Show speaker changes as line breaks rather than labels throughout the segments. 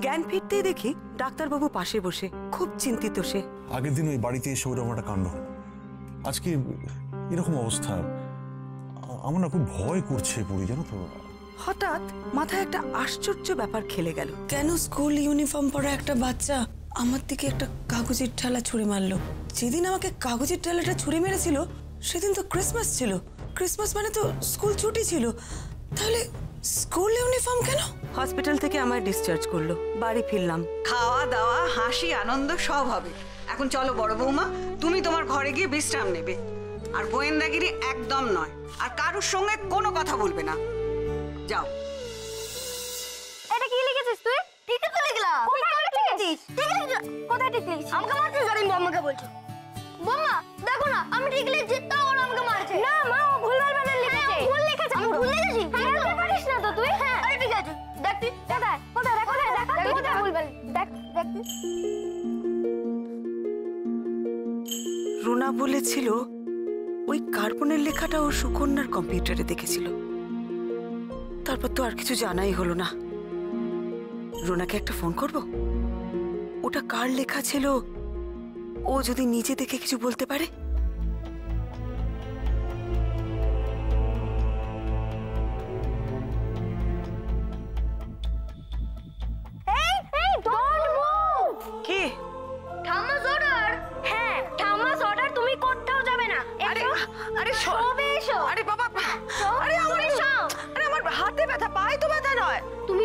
জ্ঞান ফিরতেই দেখি ডাক্তারবাবু পাশে বসে, খুব চিন্তিত সে।
আগের দিন ওই বাড়িতে এসে ওরকম একটা কাণ্ড, আজকে এরকম অবস্থা। আমার না খুব ভয় করছে পুরি, জানো তো।
হঠাৎ মাথায় একটা আশ্চর্য ব্যাপার খেলে গেল।
কেন স্কুল ইউনিফর্ম পরা একটা বাচ্চা আমার দিকে একটা কাগজের ঠেলা ছুঁড়ে মারলো? যেদিন আমাকে কাগজের ঠেলাটা ছুঁড়ে মেরেছিল সেদিন তো ক্রিসমাস ছিল। ক্রিসমাস মানে তো স্কুল ছুটি ছিল, তাহলে স্কুল ইউনিফর্ম কেন?
হসপিটাল থেকে আমায় ডিসচার্জ করলো, বাড়ি ফিরলাম।
খাওয়া দাওয়া হাসি আনন্দ সব হবে। এখন চলো বড় বৌমা, তুমি তোমার ঘরে গিয়ে বিশ্রাম নেবে। আর গোয়েন্দাগিরি একদম নয়, আর কারোর সঙ্গে কোনো কথা বলবে না। যাও।
এটা কি লিখেছিস তুই? ঠিক আছে লিখলাম। কোথায় লিখেছিস? ঠিক লিখেছিস? কোথায় ঠিক লিখেছিস? আমাকে মারছিস আর আমাকে বলছো। বম্মা দেখো না, আমি ঠিক লিখেছি তাও ওরা আমাকে মারছে। না মা, ও ভুলভাল বানান লিখেছে। ভুল লিখেছে। আমি ভুল লিখেছি? হ্যাঁ, পারিস না তো তুই। হ্যাঁ আরে ঠিক আছে, দেখ তুই কোথায় কোথায় দেখ দেখ কোথায় ভুলভাল দেখ দেখ।
রুনা বলেছিল ওই কার্বনের লেখাটা ও সুকন্যার কম্পিউটারে দেখেছিল। তারপর তো আর কিছু জানাই হলো না। রুনাকে একটা ফোন করব, ওটা কার লেখা ছিল ও যদি নিজে দেখে কিছু বলতে পারে।
এই এই ডোন্ট মুভ।
কি?
Thomas order. হ্যাঁ থামাস অর্ডার, তুমি কোথাও যাবে না।
আরে আরে
শোবে এসো।
আরে বাবা, আরে আমার হাতে ব্যথা, পায়ে তো ব্যথা নয়।
তুমি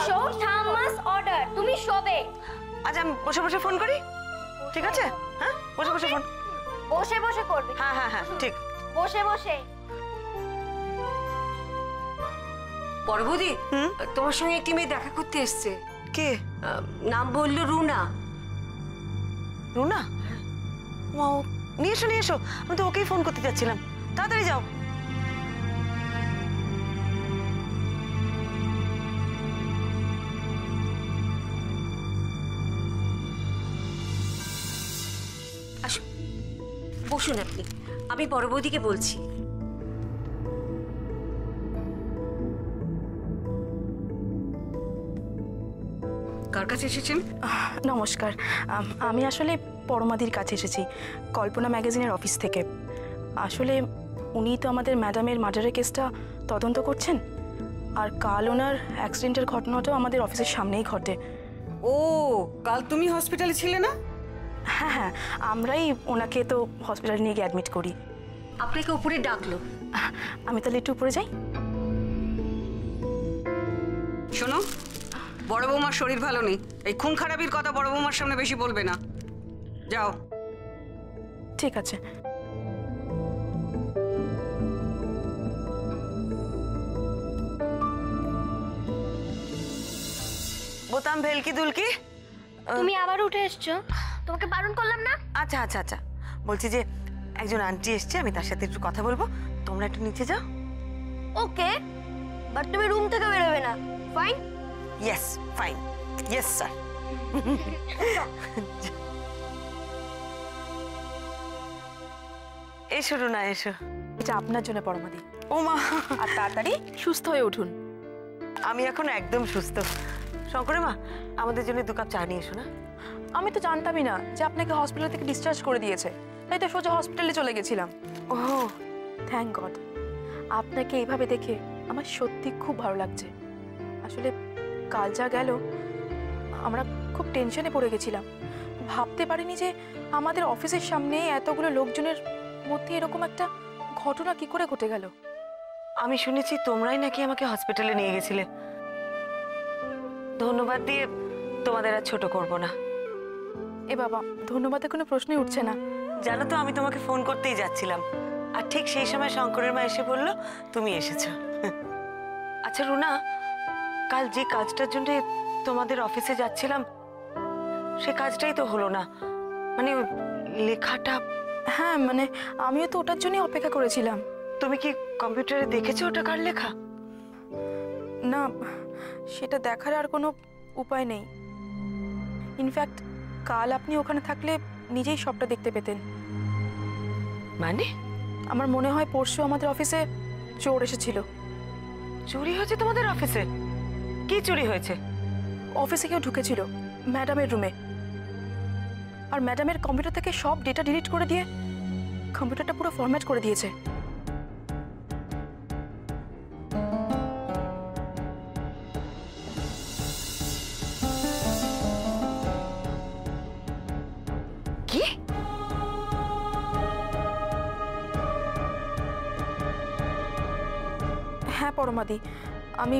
শো থামাস অর্ডার, তুমি শোবে।
আচ্ছা আমি বসে বসে ফোন করি, ঠিক আছে? হ্যাঁ বসে বসে ফোন।
বসে বসে করবে।
হ্যাঁ হ্যাঁ হ্যাঁ ঠিক।
বসে বসে।
বড়বৌদি, তোমার সঙ্গে একটি মেয়ে দেখা করতে এসছে।
কে?
নাম বললো রুনা।
রুনা? ও নিয়ে এসো নিয়ে এসো, আমি তো ওকেই ফোন করতে যাচ্ছিলাম। তাড়াতাড়ি যাও।
আসুন, বসুন আপনি, আমি বড়বৌদিকে বলছি।
কার কাছে এসেছেন?
নমস্কার, আমি আসলে পরমাদির কাছে এসেছি, কল্পনা ম্যাগাজিনের অফিস থেকে। আসলে উনি তো আমাদের ম্যাডামের মার্ডারের কেসটা তদন্ত করছেন, আর কাল ওনার অ্যাক্সিডেন্টের ঘটনাটাও আমাদের অফিসের সামনেই ঘটে।
ও, কাল তুমি হসপিটালে ছিলে না?
হ্যাঁ হ্যাঁ, আমরাই ওনাকে তো হসপিটালে নিয়ে গিয়ে অ্যাডমিট করি।
আপনাকে উপরে ডাকলো।
আমি তাহলে একটু উপরে যাই।
শোনো, বড় বৌমার শরীর ভালো নেই, এই খুন খারাপির কথা বড় বৌমার সামনে বেশি বলবে না। যাও।
ঠিক আছে।
বোতাম ভেলকি দুলকি,
তুমি আবার উঠে এসছো, তোমাকে বারণ করলাম না?
আচ্ছা আচ্ছা আচ্ছা, বলছি যে একজন আন্টি এসছে, আমি তার সাথে একটু কথা বলবো, তোমরা একটু নিচে যাও।
ওকে, বাট তুমি রুম থেকে বেরোবে না। Fine?
Yes fine, yes sir. এসো রুনা এসো।
এটা আপনার জন্য পরমাদি।
ও মা,
আর তাড়াতাড়ি সুস্থ হয়ে উঠুন।
আমি এখন একদম সুস্থ। শঙ্করে মা, আমাদের জন্য 2 কাপ চা নিয়ে এসো না।
আমি তো জানতামই না যে আপনাকে হসপিটাল থেকে ডিসচার্জ করে দিয়েছে, তাই তো সোজা হসপিটালে চলে গেছিলাম।
ও
থ্যাংক গড, আপনাকে এইভাবে দেখে আমার সত্যি খুব ভালো লাগছে। আসলে কাল যা গেল, আমরা খুব টেনশনে পড়ে গেছিলাম। ভাবতে পারিনি যে আমাদের অফিসের সামনে এতগুলো লোকজনের মধ্যে এরকম একটা ঘটনা কি করে ঘটে গেল।
আমি শুনেছি তোমরাই নাকি আমাকে হসপিটালে নিয়ে গেছিলে। ধন্যবাদ দিয়ে তোমাদের আর ছোট করব না।
এ বাবা, ধন্যবাদের কোনো প্রশ্নই উঠছে না।
জানো তো, আমি তোমাকে ফোন করতেই যাচ্ছিলাম, আর ঠিক সেই সময় শঙ্করের মা এসে বলল তুমি এসেছো। আচ্ছা রুনা, কাল যে কাজটার জন্য তোমাদের অফিসে যাচ্ছিলাম, সে কাজটাই তো হলো না। মানে লেখাটা।
হ্যাঁ, মানে আমিও তো ওটার জন্যই অপেক্ষা করেছিলাম।
তুমি কি কম্পিউটারে দেখেছো ওটা কার লেখা?
না, সেটা দেখার আর কোনো উপায় নেই। ইনফ্যাক্ট কাল আপনি ওখানে থাকলে নিজেই সবটা দেখতে পেতেন।
মানে?
আমার মনে হয় পরশু আমাদের অফিসে চোর এসেছিল।
চুরি হয়েছে তোমাদের অফিসে? কি চুরি হয়েছে?
অফিসে কেউ ঢুকেছিল ম্যাডামের রুমে, আর ম্যাডামের কম্পিউটার থেকে সব ডেটা ডিলিট করে দিয়ে কম্পিউটারটা পুরো ফরম্যাট করে দিয়েছে।
কি?
হ্যাঁ পরমাদি, আমি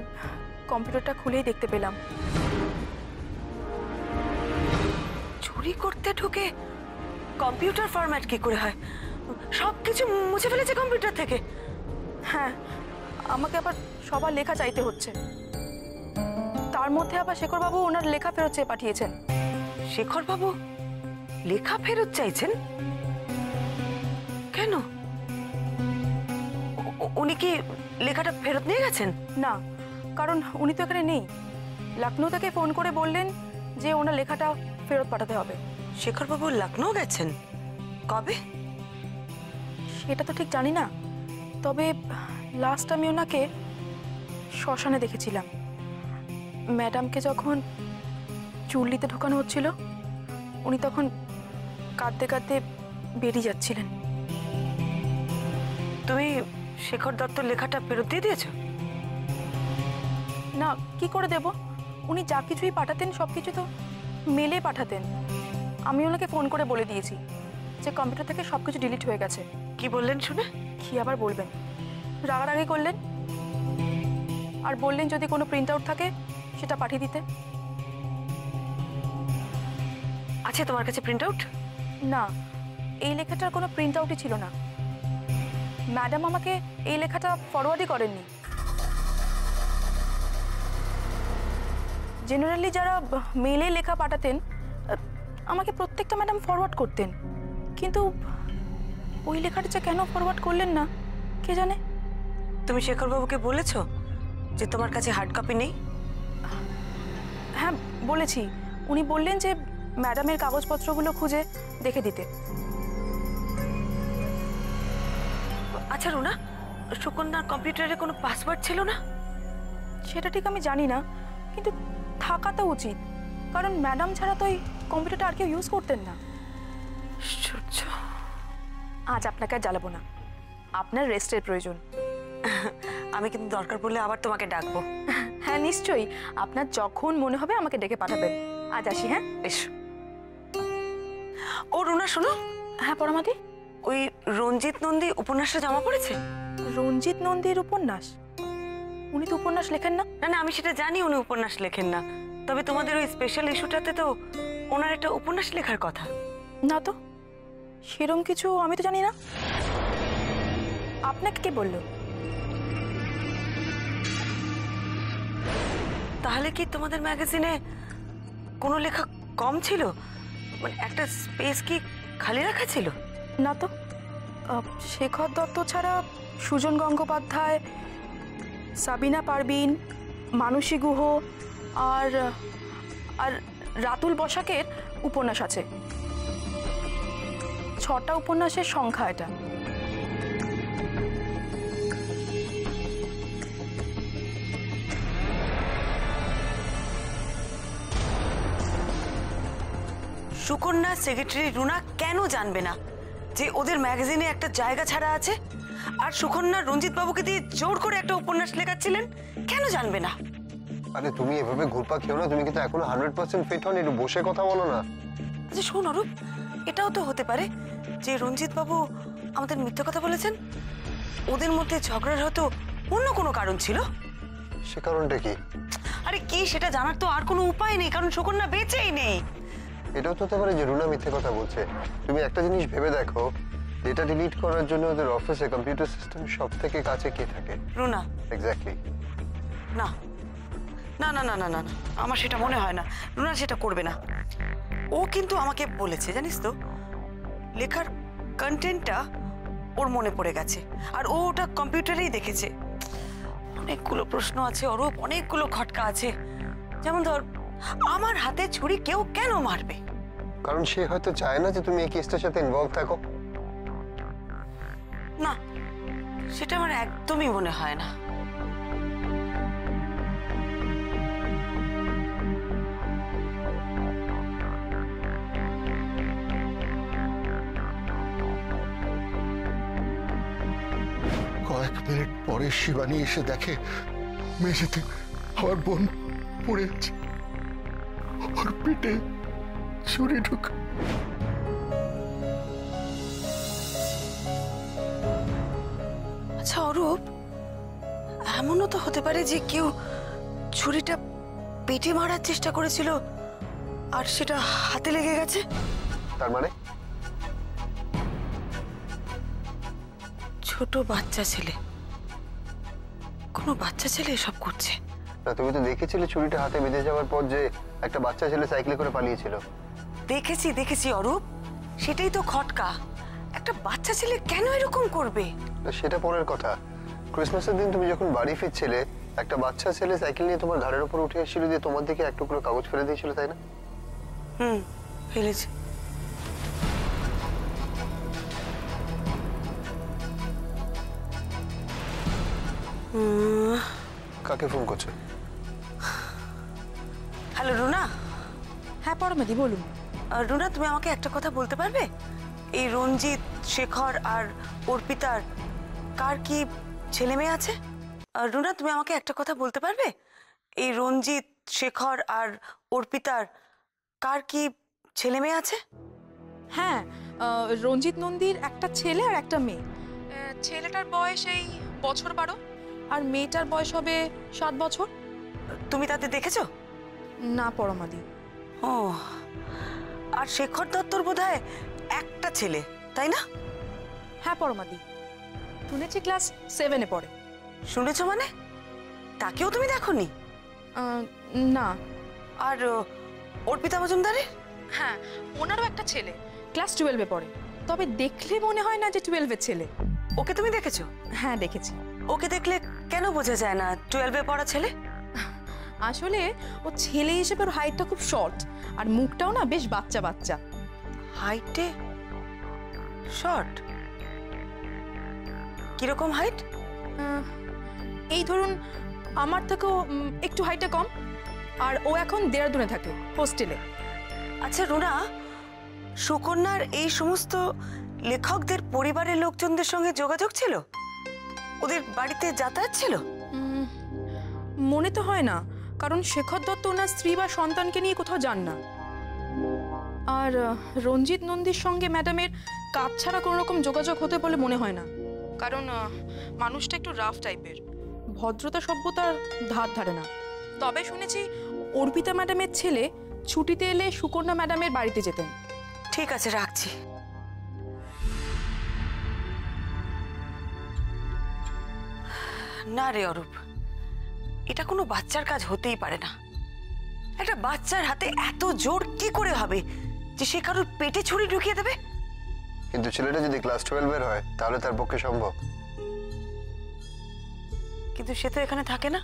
কম্পিউটারটা খুলেই দেখতে পেলাম।
চুরি করতে ঢুকে কম্পিউটার ফরম্যাট কি করে হয়? সবকিছু মুছে ফেলেছে কম্পিউটার থেকে?
হ্যাঁ, আমাকে আবার সবার লেখা চাইতে হচ্ছে। তার মধ্যে আবার শেখরবাবু ওনার লেখা ফেরত চেয়ে পাঠিয়েছেন।
শেখর বাবু লেখা ফেরত চাইছেন? কেন? উনি কি লেখাটা ফেরত নিয়ে গেছেন?
না, কারণ উনি তো এখানে নেই। লখনৌ থেকে ফোন করে বললেন যে ওনার লেখাটা ফেরত পাঠাতে হবে।
শেখর বাবু লখনৌ গেছেন? কবে?
সেটা তো ঠিক জানি না, তবে লাস্ট আমি ওনাকে শ্মশানে দেখেছিলাম। ম্যাডামকে যখন চুল্লিতে ঢোকানো হচ্ছিল, উনি তখন কাঁদতে কাঁদতে বেরিয়ে যাচ্ছিলেন।
তুমি শেখর দত্তর লেখাটা ফেরত দিয়ে দিয়েছো?
না, কি করে দেব? উনি যা কিছুই পাঠাতেন সব কিছু তো মেলে পাঠাতেন। আমি ওনাকে ফোন করে বলে দিয়েছি যে কম্পিউটার থেকে সব কিছু ডিলিট হয়ে গেছে।
কি বললেন শুনে?
কি আবার বলবেন, রাগারাগি করলেন আর বললেন যদি কোনো প্রিন্ট আউট থাকে সেটা পাঠিয়ে দিতে।
আছে তোমার কাছে প্রিন্ট আউট?
না, এই লেখাটার কোনো প্রিন্ট আউটই ছিল না। ম্যাডাম আমাকে এই লেখাটা ফরওয়ার্ডই করেননি। জেনারেলি যারা মেলে লেখা পাঠাতেন আমাকে প্রত্যেকটা ম্যাডাম ফরওয়ার্ড করতেন, কিন্তু ওই লেখাটা যে কেন ফরওয়ার্ড করলেন না কে জানে।
তুমি শেখর বাবুকে বলেছো যে তোমার কাছে হার্ড কপি নেই?
হ্যাঁ বলেছি, উনি বললেন যে ম্যাডামের কাগজপত্রগুলো খুঁজে দেখে দিতে।
আচ্ছা রুনা, সুকন্যার কম্পিউটারে কোনো পাসওয়ার্ড ছিল না?
সেটা ঠিক আমি জানি না, কিন্তু থাকা তো উচিত, কারণ ম্যাডাম ছাড়া তো এই কম্পিউটারটা আর কেউ ইউজ করতেন না।
আশ্চর্য।
আজ আপনাকে আর জ্বালাবো না, আপনার রেস্টের প্রয়োজন।
আমি কিন্তু দরকার পড়লে আবার তোমাকে ডাকবো।
হ্যাঁ নিশ্চয়ই, আপনার যখন মনে হবে আমাকে ডেকে পাঠাবেন। আজ আসি। হ্যাঁ
বেশ। ও রুনা শোনো।
হ্যাঁ পরমাদি।
ওই রঞ্জিত নন্দী উপন্যাসটা জমা পড়েছে?
রঞ্জিত নন্দীর উপন্যাস? উনি তো উপন্যাস লেখেন না।
না না, আমি সেটা জানি উনি উপন্যাস লেখেন না, তবে তোমাদের ওই স্পেশাল ইস্যুটাতে তো ওনার একটা উপন্যাস লেখার কথা।
না তো, সেরম কিছু আমি তো জানি না। আপনাকে কে বললো?
তাহলে কি তোমাদের ম্যাগাজিনে কোনো লেখা কম ছিল? মানে একটা স্পেস কি খালি রাখা ছিল?
না তো, শেখর দত্ত ছাড়া সুজন গঙ্গোপাধ্যায়, সাবিনা পারভিন, মানসী গুহ আর আর রাতুল বসাকের উপন্যাস আছে। 6টা উপন্যাসের সংখ্যা এটা।
সুকন্যা সেক্রেটারি রুনা কেন জানবে না যে ওদের ম্যাগাজিনে একটা জায়গা ছাড়া আছে? আর সুকন্যা রঞ্জিত বাবুকে দিয়ে জোর করে একটা উপন্যাস লেখাচ্ছিলেন, কেন জানবে না?
আরে তুমি এভাবে ঘুরপা খেও না, তুমি কিন্তু এখনো 100% ফিট হন, একটু বসে কথা বলো না।
আচ্ছা শোন অরূপ, এটাও তো হতে পারে যে রঞ্জিত বাবু আমাদের মিথ্যে কথা বলেছেন। ওদের মধ্যে ঝগড়ার হয়তো অন্য কোনো কারণ ছিল।
সে কারণটা কি?
আরে কি সেটা জানার তো আর কোনো উপায় নেই, কারণ সুকন্যা বেঁচেই নেই।
এটাও তো হতে পারে যে রুনা মিথ্যে কথা বলছে। তুমি একটা জিনিস ভেবে দেখো, ডেটা ডিলিট করার জন্য ওদের অফিসে কম্পিউটার সিস্টেম সব থেকে কাছে কে থাকে?
রুনা।
এক্স্যাক্টলি।
না না না না না না, আমার সেটা মনে হয় না। রুনা সেটা করবে না। ও কিন্তু আমাকে বলেছে জানিস তো, লেখার কন্টেন্টটা ওর মনে পড়ে গেছে আর ও ওটা কম্পিউটারেই দেখেছে। অনেকগুলো প্রশ্ন আছে অরূপ, অনেকগুলো খটকা আছে। যেমন ধর, আমার হাতে ছুরি কেউ কেন মারবে?
কারণ সে হয়তো চায় না যে তুমি এই কেসটার সাথে ইনভলভ থাকো।
না, সেটা আমার একদমই মনে হয় না।
কয়েক মিনিট পরে শিবানী এসে দেখে মেঝেতে আমার বোন পড়ে আছে, ওর পেটে ছুরি ঢুকে।
আচ্ছা অরূপ, এমনও তো হতে পারে যে কেউ ছুরিটা পেটে মারার চেষ্টা করেছিল আর সেটা হাতে লেগে গেছে।
তার মানে
ছোট বাচ্চা ছেলে, কোনো বাচ্চা ছেলে এসব করছে।
না, তুমি তো দেখেছিলে ছুরিটা হাতে বেঁধে যাওয়ার পর যে একটা বাচ্চা ছেলে সাইকেলে করে পালিয়েছিল।
দেখেছি দেখেছি অরূপ, সেটাই তো খটকা। একটা বাচ্চা ছেলে কেন এরকম করবে?
না, সেটা পরের কথা। ক্রিসমাসের দিন তুমি যখন বাড়ি ফিরছিলে, একটা বাচ্চা ছেলে সাইকেল নিয়ে তোমার ঘাড়ের উপর উঠে এসেছিল, দিয়ে তোমার দিকে এক টুকরো কাগজ ফেলে দিয়েছিল, তাই না?
ফেলেছে।
কাকে ফোন করছো?
হ্যালো রুনা।
হ্যাঁ পরমাদি বলুন।
রুনা, তুমি আমাকে একটা কথা বলতে পারবে? এই রঞ্জিত, শেখর আর অর্পিতার কার কি ছেলে মেয়ে আছে? রুনা, তুমি আমাকে একটা কথা বলতে পারবে? এই রঞ্জিত, শেখর আর অর্পিতার কার কি ছেলে মেয়ে আছে?
হ্যাঁ, রঞ্জিত নন্দীর একটা ছেলে আর একটা মেয়ে। ছেলেটার বয়স এই বছর 12 আর মেয়েটার বয়স হবে 7 বছর।
তুমি তাদের দেখেছো?
না পরমাদি।
ও, আর শেখর দত্তর বোধহয় একটা ছেলে, তাই না?
হ্যাঁ পরমাদি, শুনেছি ক্লাস 7-এ পড়ে।
শুনেছো মানে? তাকেও তুমি দেখোনি?
না।
আর অর্পিতা মজুমদারের?
হ্যাঁ, ওনারও একটা ছেলে ক্লাস 12-এ পড়ে, তবে দেখলে মনে হয় না যে 12-এর ছেলে।
ওকে তুমি দেখেছো?
হ্যাঁ দেখেছি।
ওকে দেখলে কেন বোঝা যায় না 12-এ পড়া ছেলে?
আসলে ও ছেলে হিসেবে ওর হাইটটা খুব শর্ট আর মুখটাও না বেশ বাচ্চা বাচ্চা।
হাইটে শর্ট? কিরকম হাইট?
এই ধরুন আমার থেকেও একটু হাইটটা কম, আর ও এখন দেরাদুনে থাকে হোস্টেলে।
আচ্ছা রুনা, সুকন্যার এই সমস্ত লেখকদের পরিবারের লোকজনদের সঙ্গে যোগাযোগ ছিল? ওদের বাড়িতে যাতায়াত ছিল?
মনে তো হয় না, কারণ শেখর দত্ত ওনার স্ত্রী বা সন্তানকে নিয়ে কোথাও যান না। আর রঞ্জিত নন্দীর সঙ্গে ম্যাডামের কাজ ছাড়া কোনো রকম যোগাযোগ হতে বলে মনে হয় না, কারণ মানুষটা একটু রাফ টাইপের, ভদ্রতা সভ্যতার ধার ধারে না। তবে শুনেছি অর্পিতা ম্যাডামের ছেলে ছুটিতে এলে সুকন্যা ম্যাডামের বাড়িতে যেতেন।
ঠিক আছে, রাখছি। না রে অরূপ, এটা কোনো বাচ্চার কাজ হতেই পারে না। একটা বাচ্চার হাতে এত জোর কি করে হবে যে সে কারোর পেটে ছুরি ঢুকিয়ে দেবে?
কিন্তু ছেলেটা যদি ক্লাস 12-এর হয় তাহলে তার পক্ষে সম্ভব।
কিন্তু সে তো এখানে থাকে না,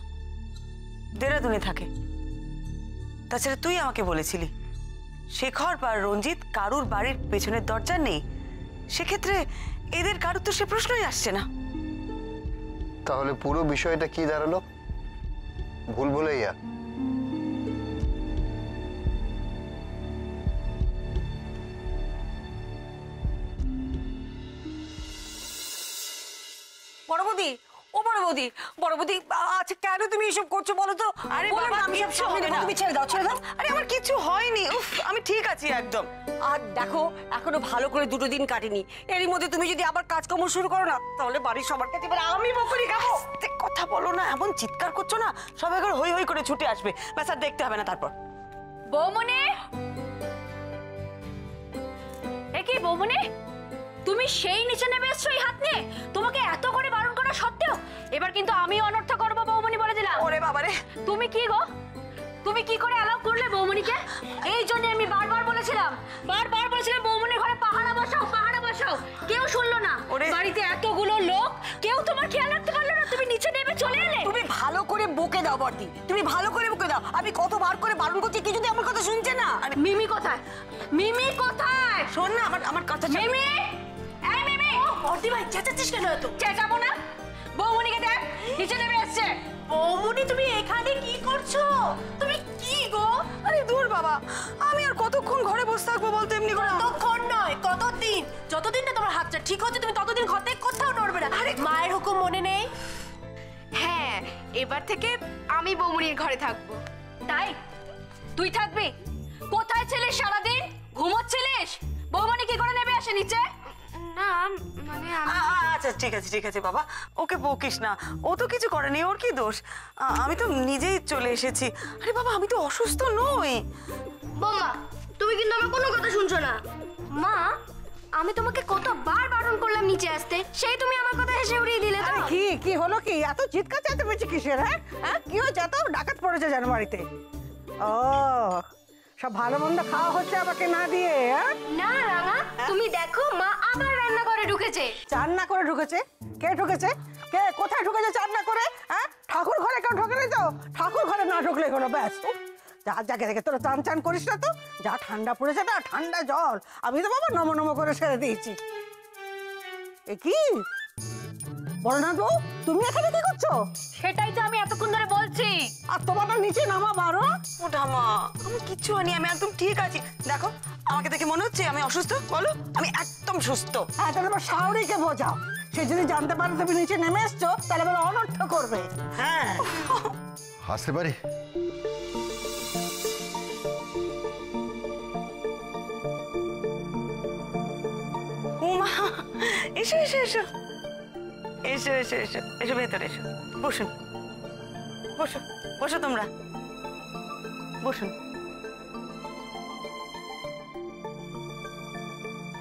দেরাদুনে থাকে। তাছাড়া তুই আমাকে বলেছিলি শেখর বা রঞ্জিত কারুর বাড়ির পেছনের দরজা নেই, সেক্ষেত্রে এদের কারুর তো সে প্রশ্নই আসছে না।
তাহলে পুরো বিষয়টা কি দাঁড়ালো? ভুল ভুলাইয়া?
বড় বৌদি, ও বড় বৌদি, বড় বৌদি, আচ্ছা কেন তুমি এসব করছো বলো তো?
আরে
বলো
বাবা,
না, আমি সব
কিচ্ছু
সামলে
হবে
দেবো,
না।
তুমি ছেড়ে দাও, ছেড়ে দাও।
আরে আমার কিছু হয়নি, উফ আমি ঠিক আছি একদম।
আর দেখো, এখনো ভালো করে 2 দিন কাটেনি, এরই মধ্যে তুমি যদি আবার কাজকর্ম শুরু করো না, তাহলে বাড়ির সবার কাছে এবার আমি বকুনি খাবো।
আস্তে কথা বলো না, এমন চিৎকার করছো না, সবাই করে হই হই করে ছুটে আসবে, ব্যাস আর দেখতে হবে না। তারপর
বৌমনি, কি বৌমনি, তুমি সেই নিচে নেমে এসছো এই হাত নিয়ে? তোমাকে এত করে বারণ করা সত্ত্বেও এবার কিন্তু আমি অনর্থ করবো বৌমনি, বলে দিলাম।
ওরে বাবারে,
তুমি কি গো, তুমি কি করে অ্যালাউ করলে বৌমনিকে? এই জন্য আমি বারবার বলেছিলাম বৌমনির ঘরে পাহারা বসাও, পাহারা বসাও, কেউ শুনলো না। বাড়িতে এতগুলো লোক, কেউ তোমার খেয়াল রাখতে পারলো না, তুমি নিচে নেমে চলে এলে।
তুমি ভালো করে বকে দাও বর্দি, তুমি ভালো করে বকে দাও। আমি কতবার করে বারণ করছি, কি যদি আমার কথা শুনছে না?
মিমি কোথায়? মিমি কোথায়?
শোন না আমার কথা।
মিমি, এই মিমি, বর্দি ভাই চেঁচাচ্ছিস কেন? তো চেঁচাবো না,
বৌমনিকে দেখ নিচে নেমে এসছে। বৌমনি তুমি এখানে কি করছো? তুমি কি গো?
আরে দূর বাবা, আমি আর কতক্ষণ ঘরে বসে থাকবো বলতো এমনি করে?
কতক্ষণ নয়, কতদিন? যতদিন না তোমার হাতটা ঠিক হচ্ছে তুমি ততদিন ঘর থেকে কোথাও নড়বে না। আরে মায়ের হুকুম মনে নেই?
হ্যাঁ, এবার থেকে আমি বৌমনির ঘরে থাকবো।
তাই তুই থাকবি? কোথায় ছিলিস সারাদিন? ঘুমোচ্ছিলিস? বৌমনি কি করে নেবে আসে নিচে?
না মানে
আচ্ছা ঠিক আছে বাবা, ওকে বকিস না, ও তো কিছু করেনি, ওর কি দোষ? আমি তো নিজেই চলে এসেছি। আরে বাবা, আমি তো অসুস্থ নই।
বৌমা তুমি কিন্তু আমার কোনো কথা শুনছো না। মা আমি তোমাকে কতবার বারণ করলাম নিচে আসতে, সেই তুমি আমার কথা হেসে উড়িয়ে দিলে তো।
কি কি হলো কি? এত চিৎকার চেঁচামেচি কিসের? হ্যাঁ কি হয়েছে? এত ডাকাত পড়েছে যেন বাড়িতে? ও সব ভালো মন্দ খাওয়া হচ্ছে আমাকে না দিয়ে?
না রাঙা, তুমি দেখো মা আবার রান্নাঘরে ঢুকেছে।
চান্না করে ঢুকেছে? কে ঢুকেছে? কে কোথায় ঢুকেছে চান্না করে? হ্যাঁ ঠাকুর ঘরে কেউ ঢোকেনি তো? ঠাকুর ঘরে না ঢুকলে হলো ব্যাস। যা যাকে দেখে তোরা চান চান করিস না তো। যা ঠান্ডা পড়েছে না, ঠান্ডা জল আমি তো বাবা নম নম করে ছেড়ে দিয়েছি। এ কি বলনাথ বউ, তুমি এখানে কি করছো?
সেটাই তো আমি এতক্ষণ ধরে বলছি।
আর তোমার নিচে নামা বারো।
ও ঠামা, আমি কিচ্ছু আনি, আমি একদম ঠিক আছি। দেখো আমাকে দেখে মনে হচ্ছে আমি অসুস্থ? বলো, আমি একদম সুস্থ।
হ্যাঁ তাহলে এবার শাওরিকে বোঝাও, সে যদি জানতে পারে তুমি নিচে নেমে এসছো তাহলে এবার অনর্থ করবে।
হ্যাঁ
আসতে পারি?
উমা, এসো এসো এসো এসো এসো এসো এসো, ভেতরে এসো, বসুন বসো বসো, তোমরা বসুন।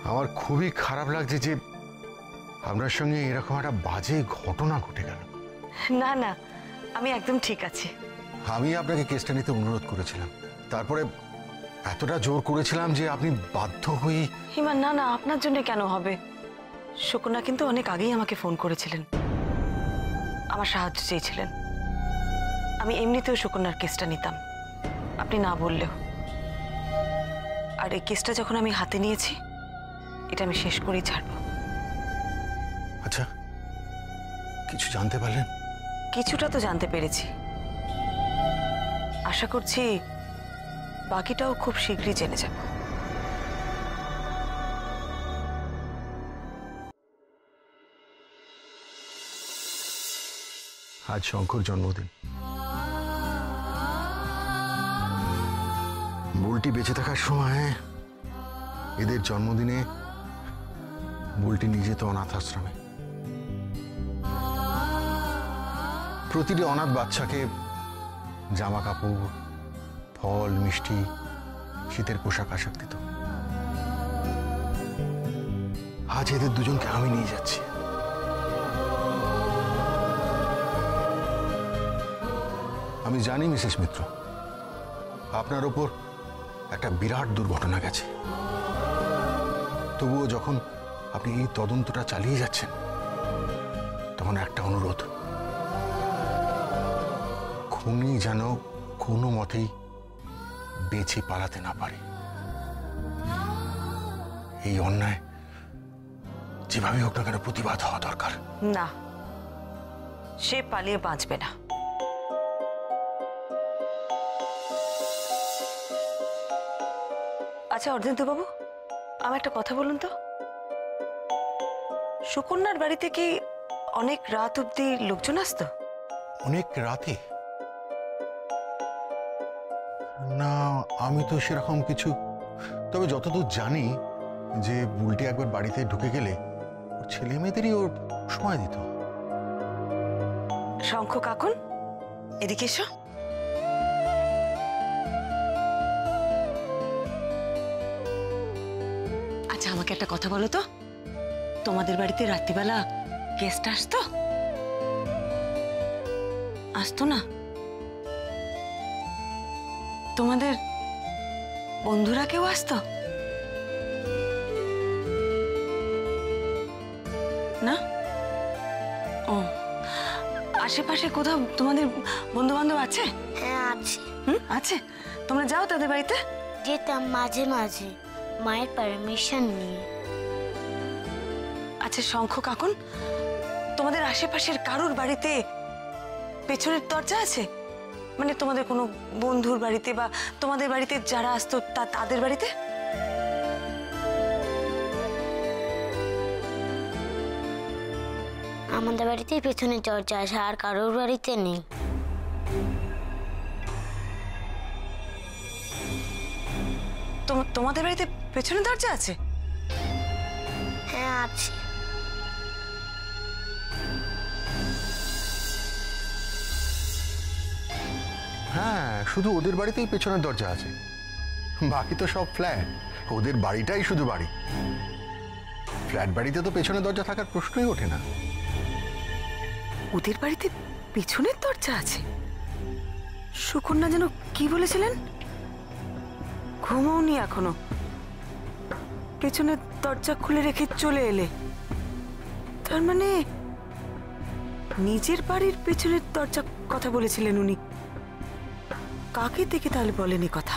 আমার খুবই খারাপ লাগছে যে আপনার সঙ্গে এরকম একটা বাজে ঘটনা ঘটে গেল।
না না, আমি একদম ঠিক আছি।
আমি আপনাকে কেসটা নিতে অনুরোধ করেছিলাম, তারপরে এতটা জোর করেছিলাম যে আপনি বাধ্য হয়ে।
হিমা, না না, আপনার জন্য কেন হবে? শকুনা কিন্তু অনেক আগেই আমাকে ফোন করেছিলেন, আমার সাহায্য চেয়েছিলেন। আমি এমনিতেও শকুনার কেসটা নিতাম, আপনি না বললেও। আর এই কেসটা যখন আমি হাতে নিয়েছি, এটা আমি শেষ করেই ছাড়বো।
আচ্ছা, কিছু জানতে পারলেন?
কিছুটা তো জানতে পেরেছি, আশা করছি বাকিটাও খুব শীঘ্রই জেনে যাব।
আজ শঙ্কর জন্মদিন। বুলটি বেঁচে থাকার সময় এদের জন্মদিনে বুলটি নিজে তো অনাথ আশ্রমে। প্রতিটি অনাথ বাচ্চাকে জামা কাপড়, ফল, মিষ্টি, শীতের পোশাক আশাক দিত। আজ এদের দুজনকে আমি নিয়ে যাচ্ছি। আমি জানি মিসেস মিত্র, আপনার ওপর একটা বিরাট দুর্ঘটনা গেছে। তবুও যখন আপনি এই তদন্তটা চালিয়ে যাচ্ছেন, তখন একটা অনুরোধ, খুনি যেন কোনো মতেই বেঁচে পালাতে না পারে। এই অন্যায় যেভাবে হোক না কেন প্রতিবাদ হওয়া দরকার।
না, সে পালিয়ে বাঁচবে না। আচ্ছা অর্ধেন্দু বাবু, আমার একটা কথা বলুন তো, সুকন্যার বাড়িতে কি অনেক রাত অব্দি লোকজন আসতো?
অনেক রাতে? না, আমি তো সেরকম কিছু, তবে যতদূর জানি যে বুলটি একবার বাড়িতে ঢুকে গেলে ওর ছেলে মেয়েদেরই ওর সময় দিত।
শঙ্খ কাকুন, এদিকে এসো। আচ্ছা আমাকে একটা কথা বলো তো, তোমাদের বাড়িতে রাত্রিবেলা গেস্ট আসতো? আসতো না? তোমাদের বন্ধুরা কেউ আসতো না? ও, আশেপাশে কোথাও তোমাদের বন্ধু বান্ধব আছে?
হ্যাঁ আছে।
আছে? তোমরা যাও তাদের বাড়িতে?
যেতাম মাঝে মাঝে, মায়ের পারমিশন নিয়ে।
আচ্ছা শঙ্খ কাকুন, তোমাদের আশেপাশের কারোর বাড়িতে পেছনের দরজা আছে? মানে তোমাদের কোনো বন্ধুর বাড়িতে বা তোমাদের বাড়িতে যারা আসতো তাদের বাড়িতে?
আমাদের বাড়িতেই পেছনে দরজা আছে, আর কারোর বাড়িতে নেই।
তোমাদের বাড়িতে পেছনের দরজা আছে?
হ্যাঁ আছে।
হ্যাঁ, শুধু ওদের বাড়িতেই পেছনের দরজা আছে, বাকি তো সব ফ্ল্যাট। ওদের বাড়িটাই শুধু বাড়ি। ফ্ল্যাট বাড়িতে তো পেছনের দরজা থাকার প্রশ্নই ওঠে না।
ওদের বাড়িতে পেছনের দরজা আছে? সুকন্যা যেন কি বলেছিলেন? ঘুমোওনি এখনো, পেছনের দরজা খুলে রেখে চলে এলে। তার মানে নিজের বাড়ির পেছনের দরজা কথা বলেছিলেন উনি। কাকে দেখে তাহলে বলেনি কথা?